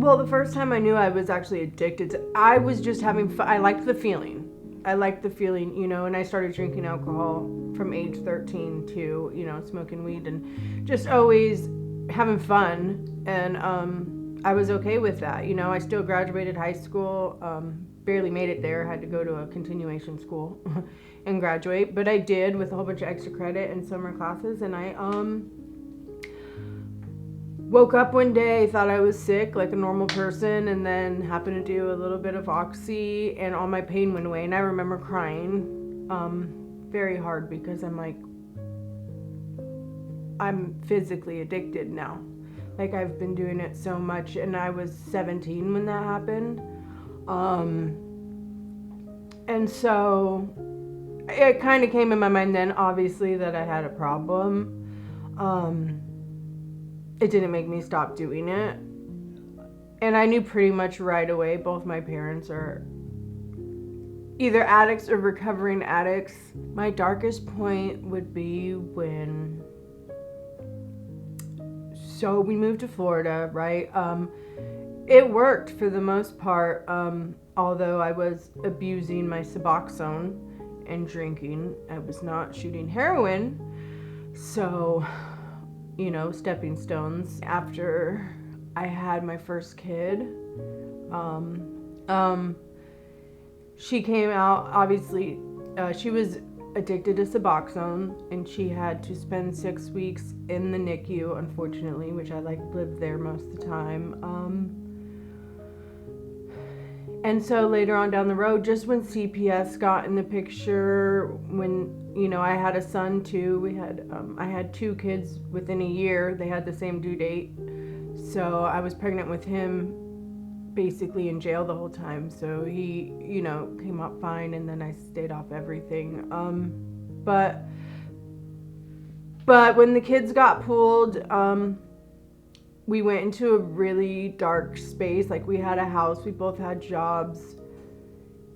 Well, the first time I knew I was actually addicted to, I was just having fun. I liked the feeling. And I started drinking alcohol from age 13 to, smoking weed and just always having fun. And I was okay with that. I still graduated high school, barely made it there, had to go to a continuation school and graduate. But I did with a whole bunch of extra credit and summer classes. And I woke up one day, thought I was sick like a normal person, and then happened to do a little bit of Oxy, and all my pain went away. And I remember crying very hard because I'm like, I'm physically addicted now. Like, I've been doing it so much, and I was 17 when that happened. And so it kind of came in my mind then, obviously, that I had a problem. It didn't make me stop doing it. And I knew pretty much right away both my parents are either addicts or recovering addicts. My darkest point would be when... So we moved to Florida, right? It worked for the most part, although I was abusing my Suboxone and drinking. I was not shooting heroin. So... stepping stones. After I had my first kid, she came out, obviously, she was addicted to Suboxone, and she had to spend 6 weeks in the NICU, unfortunately, which I lived there most of the time. And so later on down the road, just when CPS got in the picture, when I had a son too. I had 2 kids within a year. They had the same due date. So I was pregnant with him basically in jail the whole time. So he, came out fine, and then I stayed off everything. But when the kids got pulled, we went into a really dark space. Like, we had a house, we both had jobs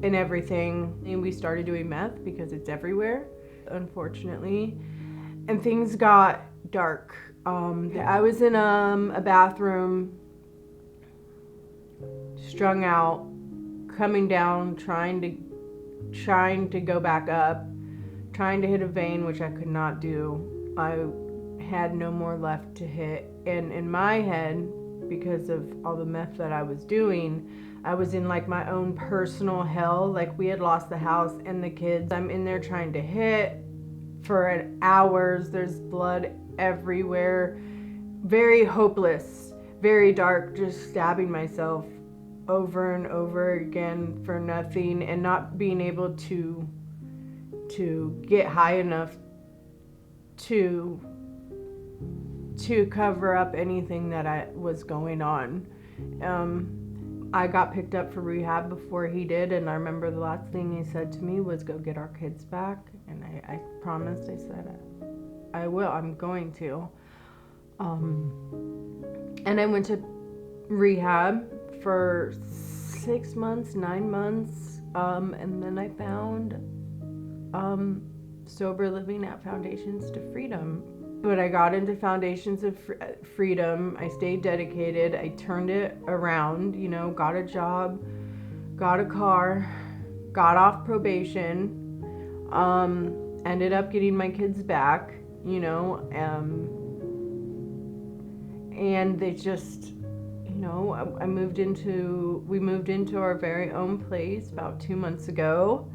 and everything. And we started doing meth because it's everywhere, unfortunately, and things got dark. I was in a bathroom, strung out, coming down, trying to go back up, trying to hit a vein, which I could not do. I had no more left to hit, and in my head, because of all the meth that I was doing, I was in my own personal hell. Like, we had lost the house and the kids. I'm in there trying to hit for hours. There's blood everywhere. Very hopeless, very dark, just stabbing myself over and over again for nothing, and not being able to get high enough to cover up anything that was going on. I got picked up for rehab before he did, and I remember the last thing he said to me was, go get our kids back. And I promised, I said, I will, I'm going to. And I went to rehab for 6 months, 9 months, and then I found Sober Living at Foundations to Freedom. But I got into Foundations of Freedom. I stayed dedicated. I turned it around, got a job, got a car, got off probation, ended up getting my kids back, and they just, we moved into our very own place about 2 months ago.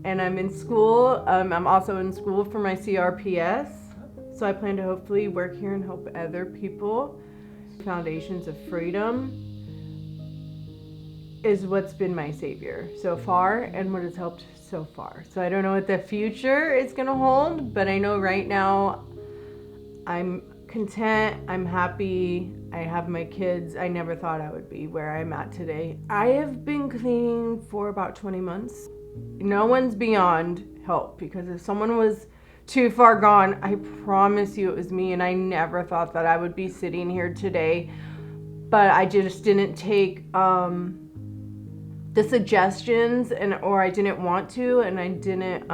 And I'm in school. I'm also in school for my CRPS. So I plan to hopefully work here and help other people. Foundations of Freedom is what's been my savior so far, and what has helped so far. So I don't know what the future is going to hold, but I know right now I'm content, I'm happy, I have my kids. I never thought I would be where I'm at today. I have been clean for about 20 months. No one's beyond help, because if someone was too far gone, I promise you it was me, and I never thought that I would be sitting here today. But I just didn't take the suggestions, or I didn't want to, and I didn't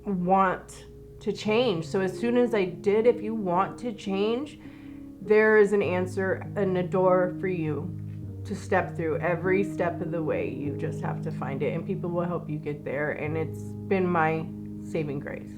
want to change. So as soon as I did, if you want to change, there is an answer and a door for you to step through every step of the way. You just have to find it, and people will help you get there. And it's been my saving grace.